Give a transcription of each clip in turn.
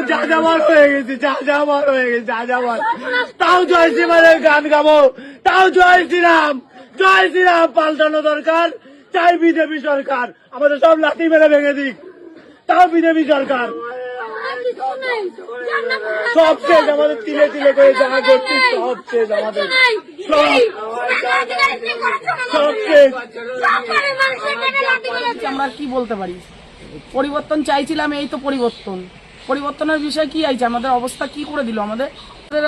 যা যাবার হয়ে গেছে, যা যাবার হয়ে গেছে, যা যাবার। তাও জয় শ্রীরামের গান গাবো, তাও জয় শ্রীরাম, জয় শ্রীরাম। পাল্টানো দরকার, চাই বিজেপি সরকার আমাদের সব লাঠি মেরে ভেঙে দিক, তাও বিজেপি সরকার। সব শেষ আমাদের, তিলে তিলে করে যা করছি সব শেষ আমাদের, সব শেষ। আমরা কি বলতে পারি? পরিবর্তন চাইছিলাম, এই তো পরিবর্তন। পরিবর্তনের বিষয় কি আছে? আমাদের অবস্থা কি করে দিল আমাদের?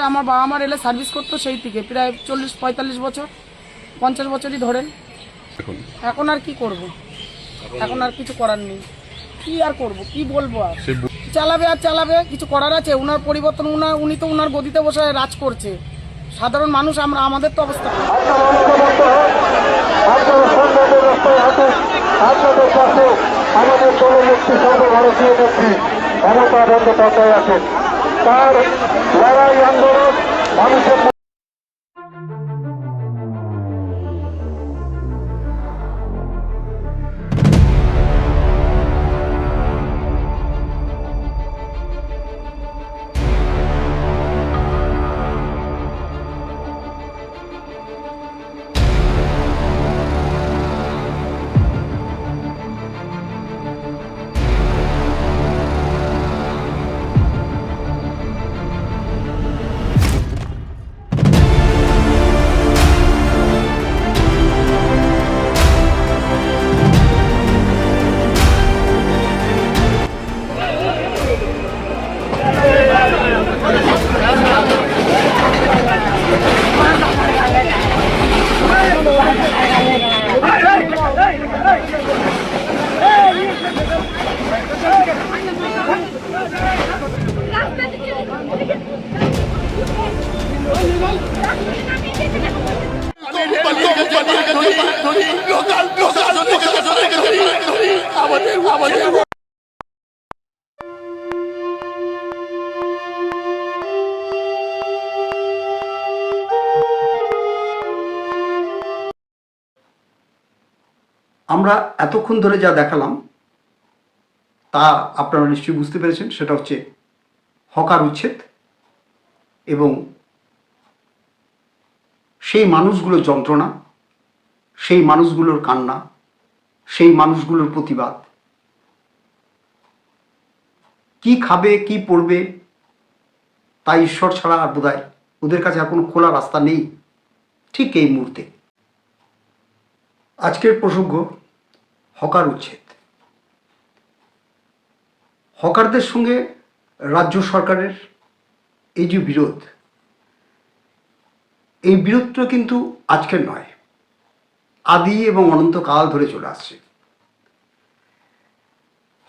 আমার বাবা মা রেলে সার্ভিস করতো সেই থেকে প্রায় 40-45 বছর, 50 বছরই ধরেন। এখন আর কি করব? এখন আর কিছু করার নেই। কি আর করব, কি বলবো? আর চালাবে আর চালাবে, কিছু করার আছে? উনার পরিবর্তন, উনি তো উনার গদিতে বসে রাজ করছে। সাধারণ মানুষ আমরা, আমাদের তো অবস্থা। আমাদের দলের নেত্রী, সর্বভারতীয় নেত্রী মমতা বন্দ্যোপাধ্যায় আছেন। তার লড়াই আন্দোলন মানুষের আমরা এতক্ষণ ধরে যা দেখালাম তা আপনারা নিশ্চয়ই বুঝতে পেরেছেন। সেটা হচ্ছে হকার উচ্ছেদ এবং সেই মানুষগুলোর যন্ত্রণা, সেই মানুষগুলোর কান্না, সেই মানুষগুলোর প্রতিবাদ। কি খাবে, কি পড়বে, তাই ঈশ্বর ছাড়া আর বোধহয় ওদের কাছে আর কোনো খোলা রাস্তা নেই ঠিক এই মুহূর্তে। আজকের প্রসঙ্গ হকার উচ্ছেদ। হকারদের সঙ্গে রাজ্য সরকারের এই যে বিরোধ, এই বিরোধটা কিন্তু আজকের নয়, আদি এবং অনন্তকাল ধরে চলে আসছে।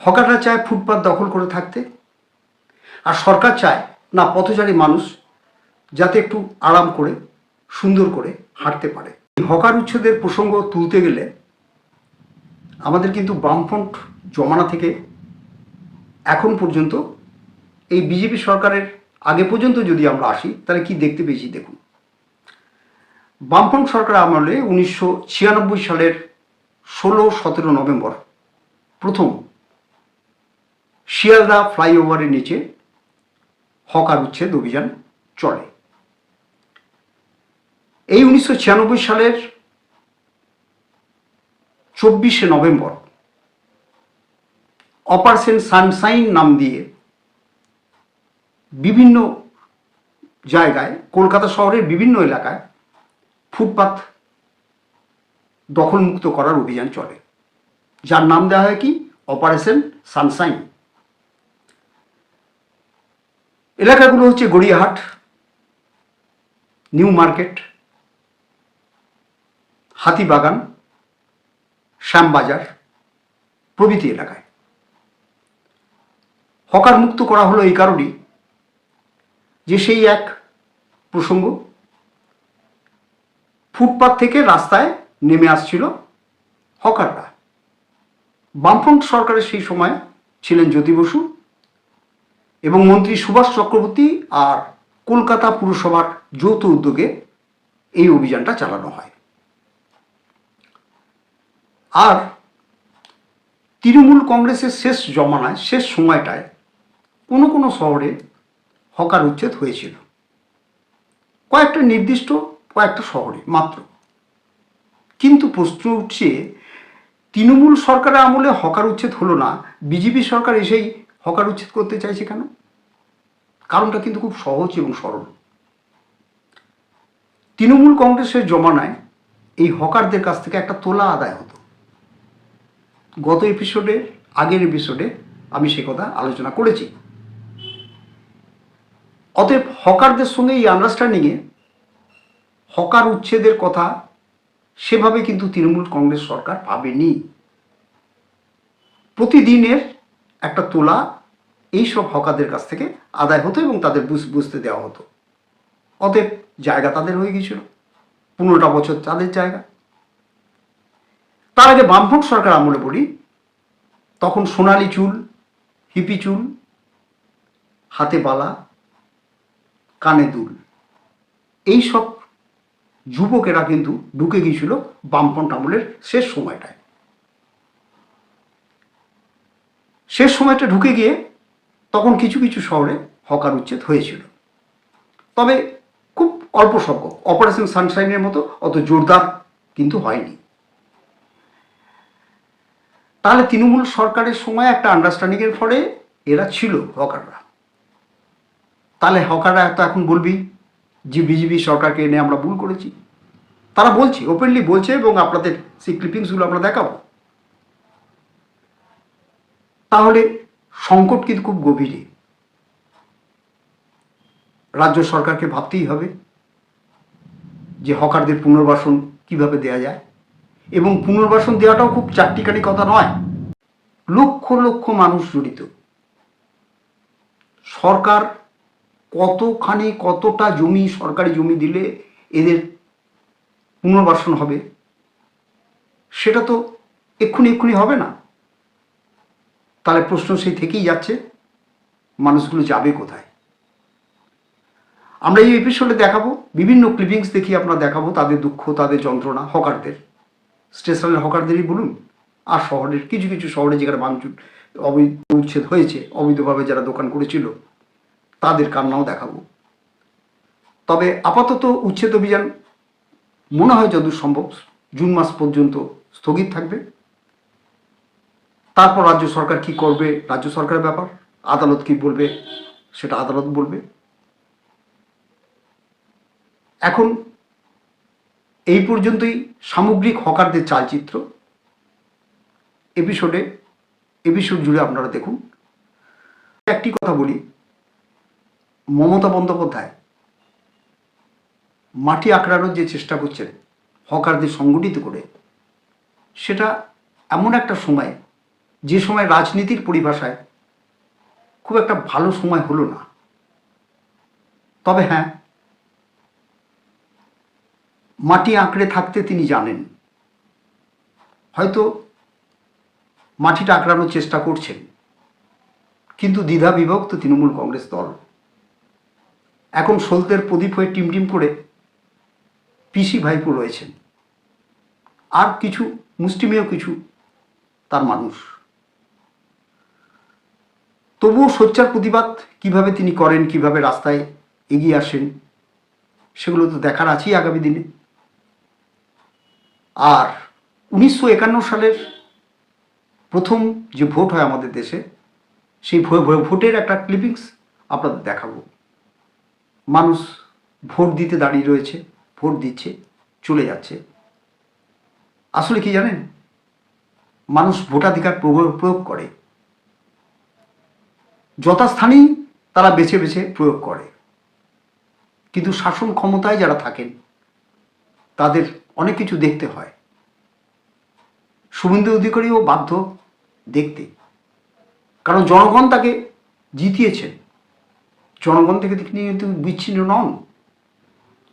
হকাররা চায় ফুটপাত দখল করে থাকতে, আর সরকার চায় না পথচারী মানুষ যাতে একটু আরাম করে সুন্দর করে হাঁটতে পারে। এই হকার উচ্ছেদের প্রসঙ্গ তুলতে গেলে আমাদের কিন্তু বামফ্রন্ট জমানা থেকে এখন পর্যন্ত এই বিজেপি সরকারের আগে পর্যন্ত যদি আমরা আসি তাহলে কি দেখতে পেয়েছি দেখুন। বামফ্রন্ট সরকার আমলে 1996 সালের 16-17 নভেম্বর প্রথম শিয়ালদা ফ্লাইওভারের নিচে হকার উচ্ছেদ অভিযান চলে। এই 1996 সালের 24শে নভেম্বর অপারেশন সানশাইন নাম দিয়ে বিভিন্ন জায়গায়, কলকাতা শহরের বিভিন্ন এলাকায় ফুটপাত দখলমুক্ত করার অভিযান চলে, যার নাম দেওয়া হয় কি অপারেশন সানশাইন। এলাকাগুলো হচ্ছে গড়িয়াহাট, নিউ মার্কেট, হাতিবাগান, শ্যামবাজার প্রভৃতি এলাকায়। হকার মুক্ত করা হলো এই কারণেই যে সেই এক প্রসঙ্গ, ফুটপাত থেকে রাস্তায় নেমে আসছিল হকাররা। বামফ্রন্ট সরকারের সেই সময় ছিলেন জ্যোতি বসু এবং মন্ত্রী সুভাষ চক্রবর্তী, আর কলকাতা পুরসভার যৌথ উদ্যোগে এই অভিযানটা চালানো হয়। আর তৃণমূল কংগ্রেসের শেষ জমানায়, শেষ সময়টায় কোনো কোনো শহরে হকার উচ্ছেদ হয়েছিল, কয়েকটা নির্দিষ্ট কয়েকটা শহরে মাত্র। কিন্তু প্রশ্ন উঠছে, তৃণমূল সরকারের আমলে হকার উচ্ছেদ হলো না, বিজেপি সরকার এসেই হকার উচ্ছেদ করতে চাইছে কেন? কারণটা কিন্তু খুব সহজ এবং সরল। তৃণমূল কংগ্রেসের জমানায় এই হকারদের কাছ থেকে একটা তোলা আদায় হতো। গত এপিসোডে, আগের এপিসোডে আমি সে কথা আলোচনা করেছি। অতএব হকারদের সঙ্গে এই আন্ডারস্ট্যান্ডিংয়ে হকার উচ্ছেদের কথা সেভাবে কিন্তু তৃণমূল কংগ্রেস সরকার ভাবেনি। প্রতিদিনের একটা তোলা এইসব হকারদের কাছ থেকে আদায় হতো এবং তাদের বুঝতে দেওয়া হতো। অতএব জায়গা তাদের হয়ে গিয়েছিল, 15টা বছর তাদের জায়গা। তার আগে বামফ্রন্ট সরকার আমলে বলি, তখন সোনালি চুল, হিপি চুল, হাতে বালা, কানে দুল, এইসব যুবকেরা কিন্তু ঢুকে গিয়েছিল বামফ্রন্ট আমলের শেষ সময়টায়। শেষ সময়টা ঢুকে গিয়ে তখন কিছু কিছু শহরে হকার উচ্ছেদ হয়েছিল, তবে খুব অল্প সংখ্যক। অপারেশন সানশাইনের মতো অত জোরদার কিন্তু হয়নি। তাহলে তৃণমূল সরকারের সময় একটা আন্ডারস্ট্যান্ডিংয়ের ফলে এরা ছিল হকাররা। তাহলে হকাররা তো এখন বলবি যে বিজেপি সরকারকে এনে আমরা ভুল করেছি। তারা বলছে, ওপেনলি বলছে, এবং আপনাদের সেই ক্লিপিংসগুলো আমরা দেখাবো। তাহলে সংকট কিন্তু খুব গভীরে। রাজ্য সরকারকে ভাবতেই হবে যে হকারদের পুনর্বাসন কিভাবে দেয়া যায়, এবং পুনর্বাসন দেওয়াটাও খুব চারটিখানি কথা নয়। লক্ষ লক্ষ মানুষ জড়িত। সরকার কতটা জমি, সরকারি জমি দিলে এদের পুনর্বাসন হবে, সেটা তো এক্ষুনি হবে না। তাহলে প্রশ্ন সেই থেকেই যাচ্ছে, মানুষগুলো যাবে কোথায়? আমরা এই এপিসোডে দেখাবো, বিভিন্ন ক্লিপিংস দেখিয়ে আপনারা দেখাবো তাদের দুঃখ, তাদের যন্ত্রণা, হকারদের, স্টেশনের হকারদেরই বলুন, আর শহরের কিছু কিছু শহরে যেখানে ভাঙচুর, অবৈধ উচ্ছেদ হয়েছে, অবৈধভাবে যারা দোকান করেছিল তাদের কান্নাও দেখাবো। তবে আপাতত উচ্ছেদ অভিযান মনে হয় যতদূর সম্ভব জুন মাস পর্যন্ত স্থগিত থাকবে। তারপর রাজ্য সরকার কি করবে, রাজ্য সরকারের ব্যাপার। আদালত কি বলবে, সেটা আদালত বলবে। এখন এই পর্যন্তই সামগ্রিক হকারদের চালচিত্র। এপিসোড জুড়ে আপনারা দেখুন। একটি কথা বলি, মমতা বন্দ্যোপাধ্যায় মাটি আঁকড়ানোর যে চেষ্টা করছেন হকারদের সংগঠিত করে, সেটা এমন একটা সময়, যে সময় রাজনীতির পরিভাষায় খুব একটা ভালো সময় হলো না। তবে হ্যাঁ, মাটি আঁকড়ে থাকতে তিনি জানেন। হয়তো মাটিটা আঁকড়ানোর চেষ্টা করছেন, কিন্তু দ্বিধা বিভক্ত তৃণমূল কংগ্রেস দল। এখন সলতের প্রদীপ হয়ে টিমটিম করে পিসি ভাইপো রয়েছেন, আর কিছু মুষ্টিমেয় কিছু তার মানুষ। তবুও সোচ্চার প্রতিবাদ কিভাবে তিনি করেন, কিভাবে রাস্তায় এগিয়ে আসেন, সেগুলো তো দেখার আছেই আগামী দিনে। আর 1951 সালের প্রথম যে ভোট হয় আমাদের দেশে, সেই ভোটের একটা ক্লিপিংস আপনাদের দেখাবো। মানুষ ভোট দিতে দাঁড়িয়ে রয়েছে, ভোট দিচ্ছে, চলে যাচ্ছে। আসলে কি জানেন, মানুষ ভোটাধিকার প্রয়োগ করে, যথাস্থানেই তারা বেছে বেছে প্রয়োগ করে। কিন্তু শাসন ক্ষমতায় যারা থাকেন তাদের অনেক কিছু দেখতে হয়। শুভেন্দু অধিকারীও বাধ্য দেখতে, কারণ জনগণ তাকে জিতিয়েছেন। জনগণ থেকে তিনি কিন্তু বিচ্ছিন্ন নন,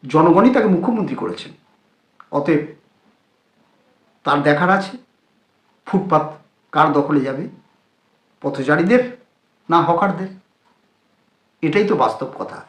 জনগণই তাকে মুখ্যমন্ত্রী করেছেন। অতএব তার দেখার আছে ফুটপাত কার দখলে যাবে, পথচারীদের না হকারদের। এটাই তো বাস্তব কথা।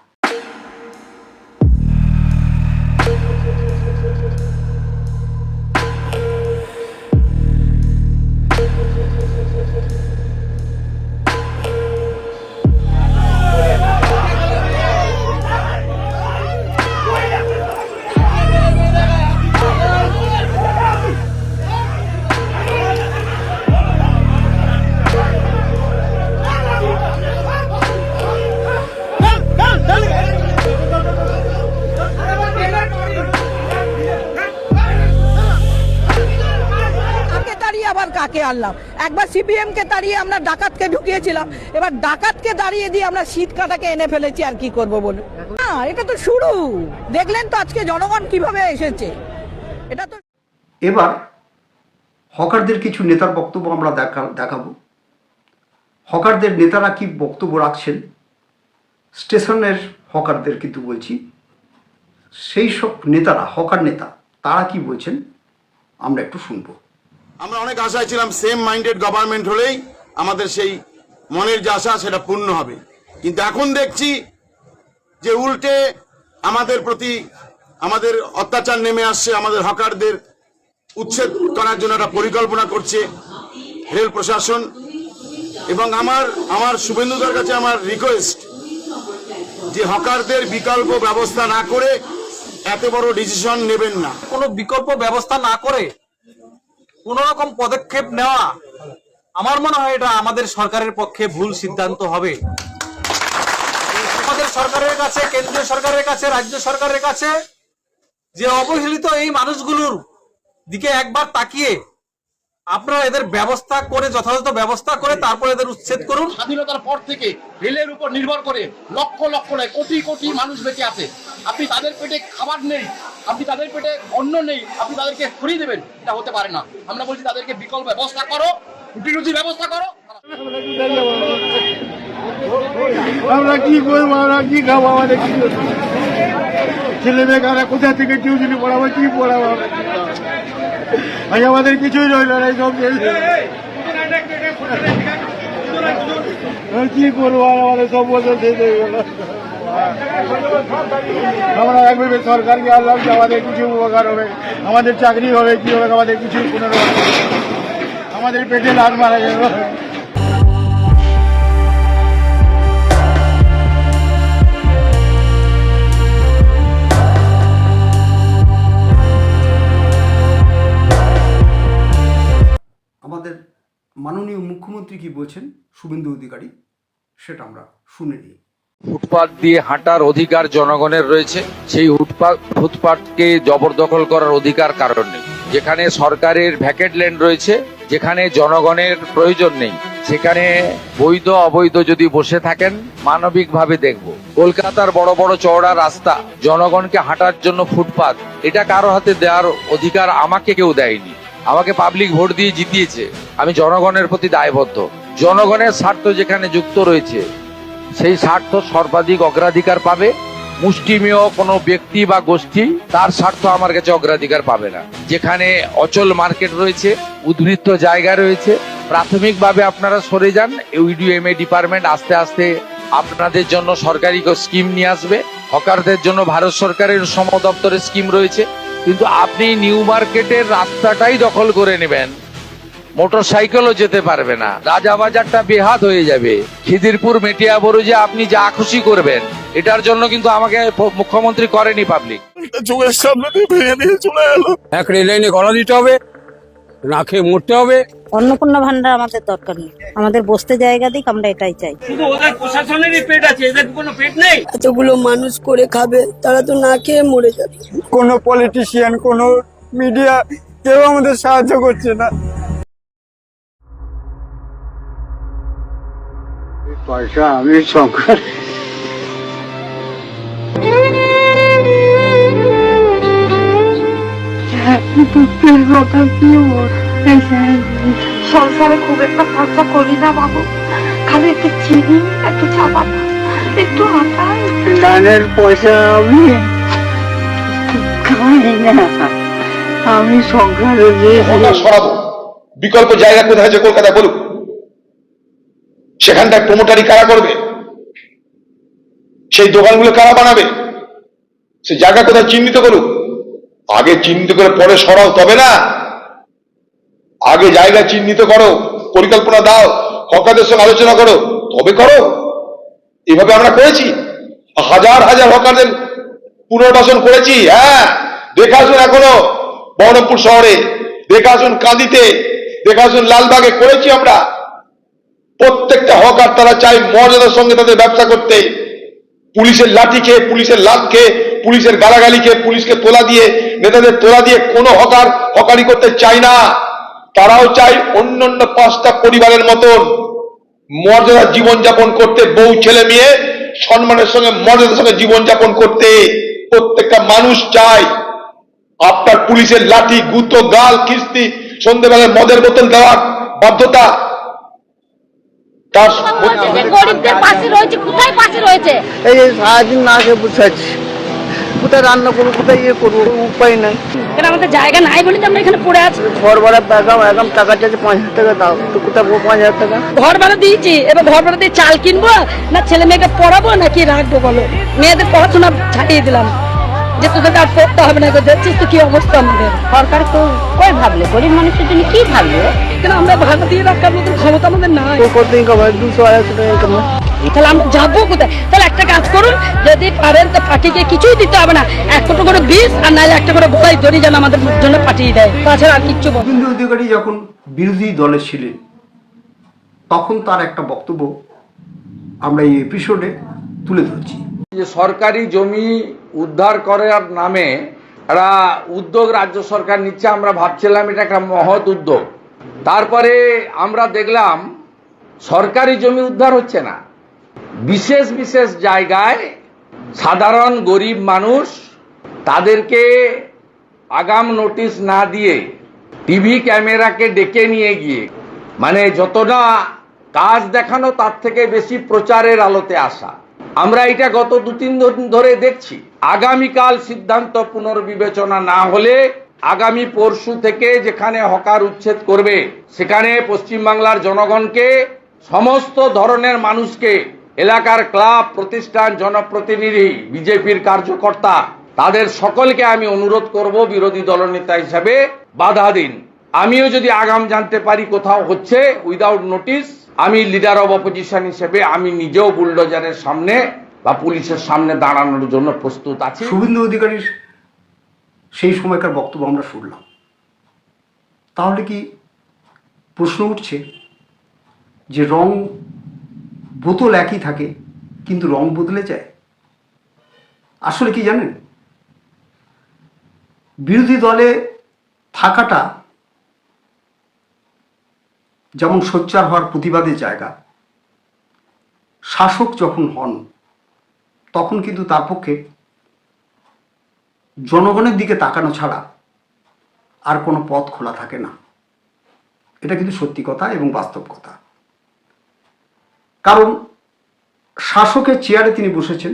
তাড়িয়ে আনলাম। একবার সিপিএম কে তাড়িয়ে আমরা ডাকাতকে ঢুকিয়েছিলাম, এবার ডাকাতকে দাঁড়িয়ে দিয়ে আমরা শীত কাটাকে এনে ফেলেছি। আর কি করব বলুন? না, এটা তো শুরু। দেখলেন তো আজকে জনগণ কিভাবে এসেছে। এটা তো এবার হকারদের কিছু নেতার বক্তব্য আমরা দেখাবো। হকারদের নেতারা কি বক্তব্য রাখছেন, স্টেশনের হকারদের কিন্তু বলছি, সেই সব নেতারা, হকার নেতা, তারা কি বলছেন আমরা একটু শুনবো। আমরা অনেক আশায় ছিলাম সেম মাইন্ডেড গভর্নমেন্ট হলেই আমাদের সেই মনের যে আশা সেটা পূর্ণ হবে, কিন্তু এখন দেখছি যে উল্টে আমাদের প্রতি আমাদের অত্যাচার নেমে আসছে। আমাদের হকারদের উচ্ছেদ করার জন্য একটা পরিকল্পনা করছে রেল প্রশাসন। এবং আমার শুভেন্দুদার কাছে আমার রিকোয়েস্ট যে হকারদের বিকল্প ব্যবস্থা না করে এত বড় ডিসিশন নেবেন না। কোনো বিকল্প ব্যবস্থা না করে কোন রকম পদক্ষেপ নেওয়া আমার মনে হয় এটা আমাদের সরকারের পক্ষে ভুল সিদ্ধান্ত হবে। আমাদের সরকারের কাছে, কেন্দ্রীয় সরকারের কাছে, রাজ্য সরকারের কাছে যে অবহেলিত এই মানুষগুলোর দিকে একবার তাকিয়ে আপনারা এদের ব্যবস্থা করে, যথাযথ ব্যবস্থা করে তারপর এদের উচ্ছেদ করুন। স্বাধীনতার পর থেকে রেলের উপর নির্ভর করে লক্ষ লক্ষ নয় কোটি কোটি মানুষ বেঁচে আছে। আপনি তাদের পেটে খাবার নেই, আপনি তাদের পেটে অন্ন নেই, আপনি তাদেরকে ফ্রি দেবেন, এটা হতে পারে না। আমরা বলছি তাদেরকে বিকল্প ব্যবস্থা করো, রুটি ব্যবস্থা করো। আমরা কি করবো, আমরা কি খাবো, আমাদের কি ছেলে মেয়েরা কোথা থেকে টিউশনি পড়াবো, কি পড়াবো? আজ আমাদের কিছুই রইল না, সব কি করবো, আর আমাদের সব বছর শেষ হয়ে গেল। আমরা একবার সরকারকে আনলাম যে আমাদের কিছু উপকার হবে, আমাদের চাকরি হবে, কি হবে, আমাদের কিছু কোনো আমাদের পেটে লাল মারা যাবে। আমাদের মাননীয় মুখ্যমন্ত্রী কি বলছেন শুভেন্দু অধিকারী, সেটা আমরা শুনে নিই। ফুটপাত দিয়ে হাঁটার অধিকার জনগণের রয়েছে, সেই ফুটপাতকে জবরদখল করার অধিকার কারণ নেই। যেখানে সরকারের ভ্যাকেট ল্যান্ড রয়েছে, যেখানে জনগণের প্রয়োজন নেই, সেখানে বৈধ অবৈধ যদি বসে থাকেন মানবিকভাবে দেখব। কলকাতার বড় বড় চওড়া রাস্তা, জনগণকে হাঁটার জন্য ফুটপাত, এটা কারো হাতে দেওয়ার অধিকার আমাকে কেউ দেয়নি। আমাকে পাবলিক ভোট দিয়ে জিতিয়েছে, আমি জনগণের প্রতি দায়বদ্ধ। জনগণের স্বার্থ যেখানে যুক্ত রয়েছে সেই স্বার্থ সর্বাধিক অগ্রাধিকার পাবে। মুষ্টিমেয় কোনো ব্যক্তি বা গোষ্ঠী তার স্বার্থ আমার কাছে অগ্রাধিকার পাবে না। যেখানে অচল মার্কেট রয়েছে, উদ্বৃত্ত জায়গা রয়েছে, প্রাথমিকভাবে আপনারা সরে যান। ইউডিএমএ ডিপার্টমেন্ট আস্তে আস্তে আপনাদের জন্য সরকারি স্কিম নিয়ে আসবে। হকারদের জন্য ভারত সরকারের শ্রম দপ্তরের স্কিম রয়েছে, কিন্তু আপনি নিউ মার্কেটের রাস্তাটাই দখল করে নেবেন, মোটর সাইকেলও যেতে পারবে না, রাজাবাজারটা বেহাত হয়ে যাবে, খিদিরপুর মেটিয়া বরুজে আপনি যা খুশি করবেন। এটার জন্য কিন্তু আমাকে মুখ্যমন্ত্রী করেনি পাবলিক। চোখের সামনে দিয়ে ভেঙে নিয়ে চলে এলো। এক রেল লাইনে গলা দিতে হবে, না খেয়ে মরতে হবে। অন্নপূর্ণা ভান্ডার আমাদের দরকার নেই, আমাদের বসতে জায়গা দিক, আমরা এটাই চাই। শুধু ওদের প্রশাসনেরই পেট আছে, এদের কোনো পেট নেই। এতগুলো মানুষ করে খাবে, তারা তো না খেয়ে মরে যাবে। কোনো পলিটিশিয়ান, কোনো মিডিয়া কেউ আমাদের সাহায্য করছে না। পয়সা আমি সংখ্যা সংসারে খুব একটা খরচা করি না বাবু, খালি একটু চিনি, একটু চা পাতা, একটু আটা, দানের পয়সা আমি খাই না, আমি সংসারে সরাবো। বিকল্প জায়গা কোথায় আছে কলকাতা বলুক, সেখানটায় প্রমোটারি কারা করবে, সেই দোকানগুলো কারা বানাবে, সেই জায়গা কোথায় চিহ্নিত করুক। আগে চিহ্নিত করে পরে সরাও, তবে না। আগে জায়গা চিহ্নিত করো, পরিকল্পনা দাও, হকারদের সঙ্গে আলোচনা করো, তবে করো। এভাবে আমরা করেছি, হাজার হাজার হকারদের পুনর্বাসন করেছি। হ্যাঁ, দেখে আসুন এখনো বহরমপুর শহরে, দেখে আসুন কাঁদিতে, দেখে আসুন লালবাগে, করেছি আমরা। প্রত্যেকটা হকার তারা চাই মর্যাদার সঙ্গে তাদের ব্যবসা করতে। পুলিশের লাঠি খেয়ে, পুলিশের লাত খেয়ে, পুলিশের গালাগালি খেয়ে, পুলিশকে তোলা দিয়ে, নেতাদের তোলা দিয়ে কোনো হকার হকারি করতে চায় না। তারাও চায় অন্যান্য 5টা পরিবারের মতন মর্যাদার জীবনযাপন করতে, বউ ছেলে মেয়ে সম্মানের সঙ্গে মর্যাদার সঙ্গে জীবনযাপন করতে প্রত্যেকটা মানুষ চায়। আপনার পুলিশের লাঠি, গুঁতো, গাল, কিস্তি, সন্ধ্যেবেলায় মদের বোতল দেওয়ার বাধ্যতা তার গরিবদের পাশে রয়েছে, কোথায় পাশে রয়েছে? এই যে সারাদিন না খেয়ে বসে আছি, কোথায় রান্না করবো, কোথায় ইয়ে করবো, উপায় নাই। কেন আমাদের জায়গা নাই বলে তো আমরা এখানে পড়ে আছি। ঘর ভাড়া একদম টাকা চাইছে 5,000 টাকা দাও, তো কোথায় 5,000 টাকা? ঘর ভাড়া দিয়েছি, এবার ঘর ভাড়া দিয়ে চাল কিনবো না ছেলে মেয়েকে পড়াবো নাকি রাখবো বলো? মেয়েদের পড়াশোনা ছাড়িয়ে দিলাম যে তোদের আর পড়তে হবে না, দেখছিস তো কি অবস্থা আমাদের। সরকার তো কই ভাবলো, গরিব মানুষের জন্য কি ভাবলো? কেন আমরা ভাড়া দিয়ে রাখার মতো ক্ষমতা আমাদের নাই। কত ইনকাম হয়? 200-250 টাকা ইনকাম হয়। তাহলে আমরা যাবো কোথায়? তাহলে একটা কাজ করুন, যদি পারেন তো পার্টিকে কিছুই দিতে হবে না, 1 কোটি করে বীজ আর নাহলে একটা করে গোড়াই দড়ি যেন আমাদের জন্য পাঠিয়ে দেয়, তাছাড়া আর কিচ্ছু বল। শুভেন্দু অধিকারী যখন বিরোধী দলে ছিলেন তখন তার একটা বক্তব্য আমরা এই এপিসোডে তুলে ধরছি। যে সরকারি জমি উদ্ধার করার নামে একটা উদ্যোগ রাজ্য সরকার নিচ্ছে, আমরা ভাবছিলাম এটা একটা মহৎ উদ্যোগ। তারপরে আমরা দেখলাম সরকারি জমি উদ্ধার হচ্ছে না, বিশেষ বিশেষ জায়গায় সাধারণ গরিব মানুষ তাদেরকে আগাম নোটিশ না দিয়ে টিভি ক্যামেরাকে ডেকে নিয়ে গিয়ে, মানে যতটা কাজ দেখানো তার থেকে বেশি প্রচারের আলোতে আসা। আমরা এটা গত 2-3 দিন ধরে দেখছি। আগামীকাল সিদ্ধান্ত পুনর্বিবেচনা না হলে আগামী পরশু থেকে যেখানে হকার উচ্ছেদ করবে সেখানে পশ্চিমবাংলার জনগণকে, সমস্ত ধরনের মানুষকে, এলাকার ক্লাব, প্রতিষ্ঠান, জনপ্রতিনিধি, বিজেপির কার্যকর্তা, তাদের সকলকে আমি অনুরোধ করব বিরোধী দলনেতা হিসাবে বাধা দিন। আমিও যদি আগাম জানতে পারি কোথাও হচ্ছে উইদাউট নোটিশ, আমি লিডার অব অপোজিশন হিসেবে আমি নিজেও বুলডোজারের সামনে বা পুলিশের সামনে দাঁড়ানোর জন্য প্রস্তুত আছি। শুভেন্দু অধিকারীর সেই সময়কার বক্তব্য আমরা শুনলাম, তাহলে কি প্রশ্ন উঠছে যে রং বোতল একই থাকে কিন্তু রং বদলে যায়? আসলে কি জানেন, বিরোধী দলে থাকাটা যেমন সোচ্চার হওয়ার প্রতিবাদের জায়গা, শাসক যখন হন তখন কিন্তু তার পক্ষে জনগণের দিকে তাকানো ছাড়া আর কোনো পথ খোলা থাকে না। এটা কিন্তু সত্যি কথা এবং বাস্তব কথা। কারণ শাসকের চেয়ারে তিনি বসেছেন,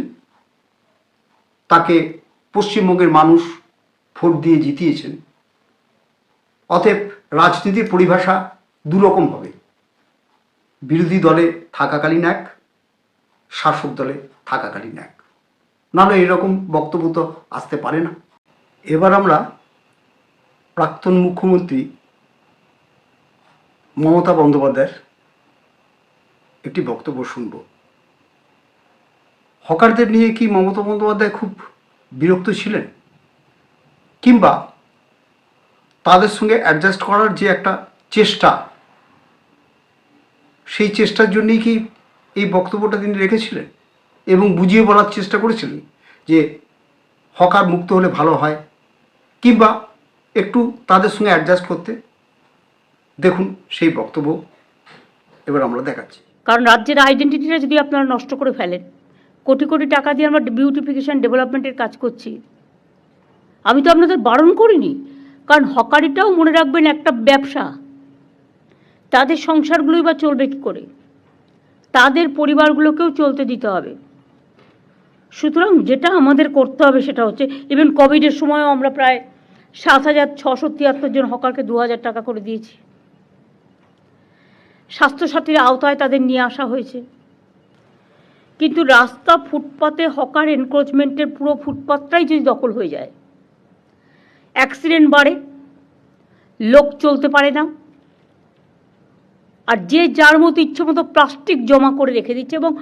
তাকে পশ্চিমবঙ্গের মানুষ ভোট দিয়ে জিতিয়েছেন। অতএব রাজনীতির পরিভাষা দুরকম হবে, বিরোধী দলে থাকাকালীন এক, শাসক দলে থাকাকালীন এক, নাহলে এরকম বক্তব্য তো আসতে পারে না। এবার আমরা প্রাক্তন মুখ্যমন্ত্রী মমতা বন্দ্যোপাধ্যায়ের একটি বক্তব্য শুনব। হকারদের নিয়ে কি মমতা বন্দ্যোপাধ্যায় খুব বিরক্ত ছিলেন, কিংবা তাদের সঙ্গে অ্যাডজাস্ট করার যে একটা চেষ্টা, সেই চেষ্টার জন্যই কি এই বক্তব্যটা তিনি রেখেছিলেন এবং বুঝিয়ে বলার চেষ্টা করেছিলেন যে হকার মুক্ত হলে ভালো হয়, কিংবা একটু তাদের সঙ্গে অ্যাডজাস্ট করতে? দেখুন সেই বক্তব্য এবার আমরা দেখাচ্ছি। কারণ রাজ্যের আইডেন্টিটিটা যদি আপনারা নষ্ট করে ফেলেন, কোটি কোটি টাকা দিয়ে আমরা বিউটিফিকেশন ডেভেলপমেন্টের কাজ করছি, আমি তো আপনাদের বারণ করিনি। কারণ হকারিটাও মনে রাখবেন একটা ব্যবসা, তাদের সংসারগুলোই বা চলবে কী করে, তাদের পরিবারগুলোকেও চলতে দিতে হবে। সুতরাং যেটা আমাদের করতে হবে সেটা হচ্ছে, ইভেন কোভিডের সময়ও আমরা প্রায় 7,673 জন হকারকে 2,000 টাকা করে দিয়েছি। স্বাস্থ্যসাথীর আওতায় তাদের নিয়ে আসা হয়েছে। কিন্তু রাস্তা, ফুটপাতে হকার এনক্রোচমেন্টের পুরো ফুটপাতটাই যদি দখল হয়ে যায়, অ্যাক্সিডেন্ট বাড়ে, লোক চলতে পারে না, আর যে যার মতো ইচ্ছে মতো প্লাস্টিক জমা করে রেখে দিচ্ছে এবং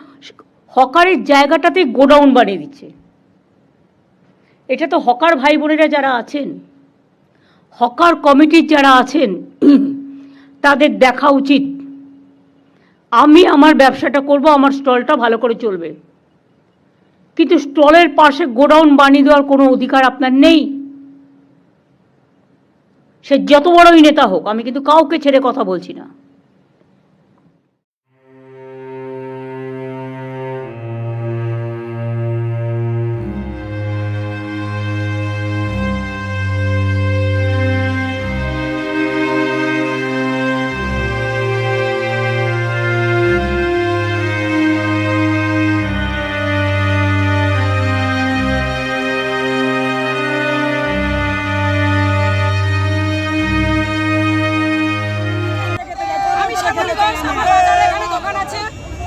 হকারের জায়গাটাতে গোডাউন বানিয়ে দিচ্ছে। এটা তো হকার ভাই বোনেরা যারা আছেন, হকার কমিটির যারা আছেন, তাদের দেখা উচিত। আমি আমার ব্যবসাটা করব, আমার স্টলটা ভালো করে চলবে, কিন্তু স্টলের পাশে গোডাউন বানিয়ে দেওয়ার কোনো অধিকার আপনার নেই। সে যত বড়ই নেতা হোক, আমি কিন্তু কাউকে ছেড়ে কথা বলছি না।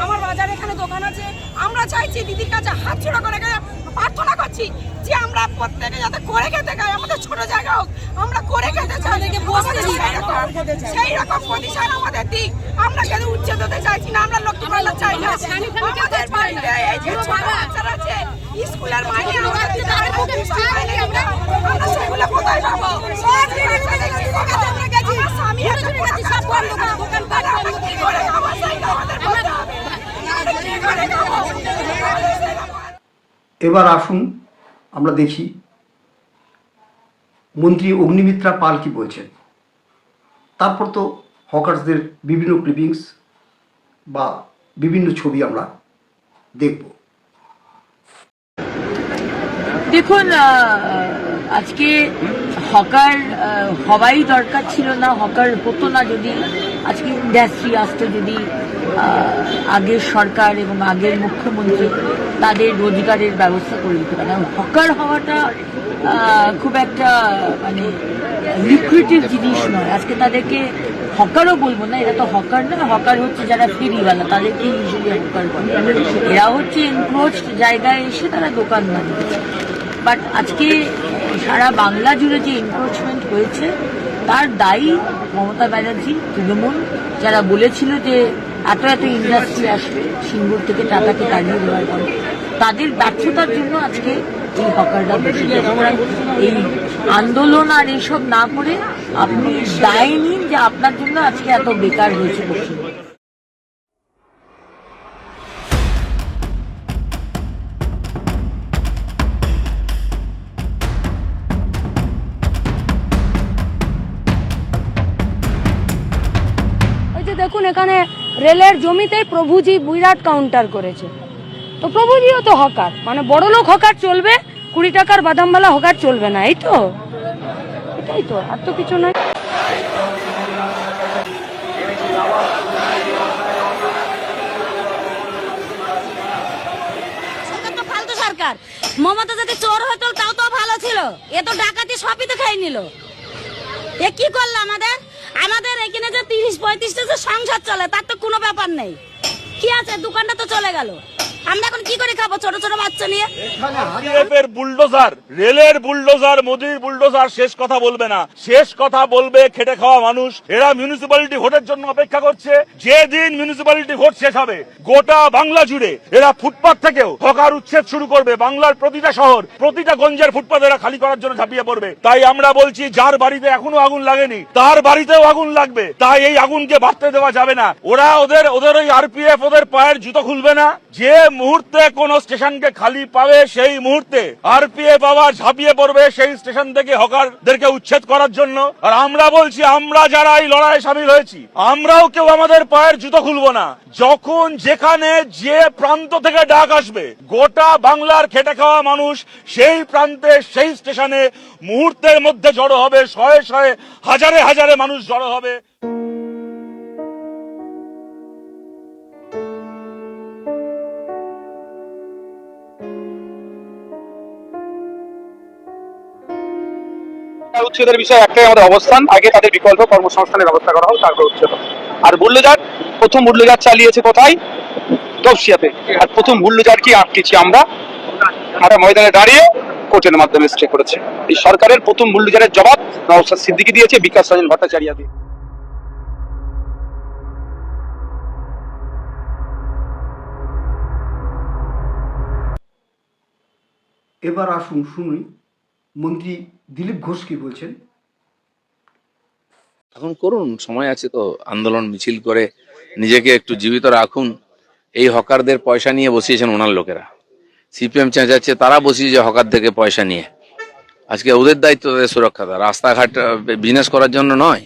আমার বাজারে এখানে দোকান আছে। আমরা চাইছি দিদির কাছে হাত জোড়া করে প্রার্থনা করছি যে আমরা প্রত্যেকে যাতে করে খেতে খাই, আমাদের ছোট জায়গা হোক, আমরা করে খেতে চাই, সেই রকম প্রতিষ্ঠান আমাদের দিক। আমরা কেন উচ্ছেদ হতে চাইছি না, আমরা লক্ষ্মী ভান্ডার চাই না। আমাদের বাড়িতে এই যে ছোট বাচ্চারা আছে, স্কুলের মাইনে আমরা সেগুলো কোথায় পাবো? আমার স্বামী একটা সব বন্ধ করে দোকান পাট আমরা কি করে খাবো? সেইটা আমাদের বলতে হবে। এবার আসুন আমরা দেখি মন্ত্রী অগ্নিমিত্রা পাল কি বলছেন। তারপর তো হকার্সদের বিভিন্ন ক্লিপিংস বা বিভিন্ন ছবি আমরা দেখব। দেখুন, আজকে হকার হওয়াই দরকার ছিল না, হকার হতো না যদি আজকে ইন্ডাস্ট্রি আসতো, যদি আগের সরকার এবং আগের মুখ্যমন্ত্রী তাদের রোজগারের ব্যবস্থা করে দিতে পারে। হকার হওয়াটা খুব একটা মানে লুক্রেটিভ জিনিস নয়। আজকে তাদেরকে হকারও বলবো না, এরা তো হকার না, হকার হচ্ছে যারা ফেরিওয়ালা, তাদেরকে ইউজুয়ালি হকার বলে। এরা হচ্ছে এনক্রোচড জায়গায় এসে তারা দোকান বানিয়েছে। বাট আজকে সারা বাংলা জুড়ে যে এনক্রোচমেন্ট হয়েছে তার দায়ী মমতা ব্যানার্জি, তৃণমূল, যারা বলেছিল যে এত এত ইন্ডাস্ট্রি আসবে সিঙ্গুর থেকে টাটাকে তাড়িয়ে দেওয়ার পরে, তাদের ব্যর্থতার জন্য আজকে এই হকাররা বসে। এই আন্দোলন আর এইসব না করে আপনি দায় নিন যে আপনার জন্য আজকে এত বেকার হয়েছে বসে। দেখুন, এখানে রেলের জমিতে প্রভুজি বিরাট কাউন্টার করেছে। তো প্রভুজিও তো হকার, মানে বড় লোক হকার চলবে, 20 টাকার বাদামওয়ালা হকার চলবে না, এই তো, এটাই তো, আর তো কিছু নয়। ফালতু সরকার। মমতা যদি চোর হতো তাও তো ভালো ছিল, এ তো ডাকাতি সবই তো খাই নিল। এ কি করলো আমাদের? আমাদের এখানে যে 30-35টা যে সংসার চলে তার তো কোনো ব্যাপার নেই। কি আছে, দোকানটা তো চলে গেল, আমরা এখন কি করে খাবো ছোট ছোট বাচ্চা নিয়ে? বুলডোজার, রেলের বুলডোজার, মোদির বুলডোজার শেষ কথা বলবে না, শেষ কথা বলবে খেটে খাওয়া মানুষ। এরা মিউনিসিপ্যালিটি ভোটের জন্য অপেক্ষা করছে। যেদিন মিউনিসিপ্যালিটি ভোট শেষ হবে গোটা বাংলা জুড়ে এরা ফুটপাত থেকেও হকার উচ্ছেদ শুরু করবে। বাংলার প্রতিটা শহর, প্রতিটা গঞ্জের ফুটপাত এরা খালি করার জন্য ঝাঁপিয়ে পড়বে। তাই আমরা বলছি, যার বাড়িতে এখনো আগুন লাগেনি তার বাড়িতেও আগুন লাগবে। তাই এই আগুনকে বাড়তে দেওয়া যাবে না। ওরা ওদের ওই আরপিএফ ওদের পায়ের জুতো খুলবে না। যে মুহূর্তে কোন স্টেশনকে খালি পাবে সেই মুহূর্তে আরপিএফ আবার ঝাঁপিয়ে পড়বে সেই স্টেশন থেকে হকারদেরকে উচ্ছেদ করার জন্য। আর আমরা বলছি, আমরা যারা এই লড়াইয়ে সামিল হয়েছি আমরাও কেউ আমাদের পায়ের জুতো খুলবো না। যখন যেখানে যে প্রান্ত থেকে ডাক আসবে গোটা বাংলার খেটে খাওয়া মানুষ সেই প্রান্তে সেই স্টেশনে মুহূর্তের মধ্যে জড়ো হবে, শয়ে শয়ে হাজারে হাজারে মানুষ জড়ো হবে। উচ্ছেদের বিষয়ে একটাই আমাদের অবস্থান, আগে তাদের বিকল্প কর্মসংস্থানের ব্যবস্থা করা হোক, তারপর উচ্ছেদ। আর বুল্ডোজার, প্রথম বুল্ডোজার চালিয়েছে কোথায়? তপসিয়াতে। আর প্রথম বুল্ডোজার কি আটকেছি আমরা ময়দানে দাঁড়িয়ে কোর্টের মাধ্যমে স্টে করেছে। এই সরকারের প্রথম বুল্ডোজারের জবাব নওশাদ সিদ্দিকী দিয়েছে, বিকাশ রঞ্জন ভট্টাচার্য দিয়ে। এবার আসুন শুনি মন্ত্রী দিলীপ ঘোষ কি বলছেন। এখন করুন, সময় আছে তো, আন্দোলন মিছিল করে নিজেকে একটু জীবিত রাখুন। এই হকারদের পয়সা নিয়ে বসিয়েছেন ওনার লোকেরা। সিপিএম চেঁচাচ্ছে, তারা বসিয়েছে হকার থেকে পয়সা নিয়ে। আজকে ওদের দায়িত্ব তাদের সুরক্ষা, রাস্তাঘাট বিজনেস করার জন্য নয়।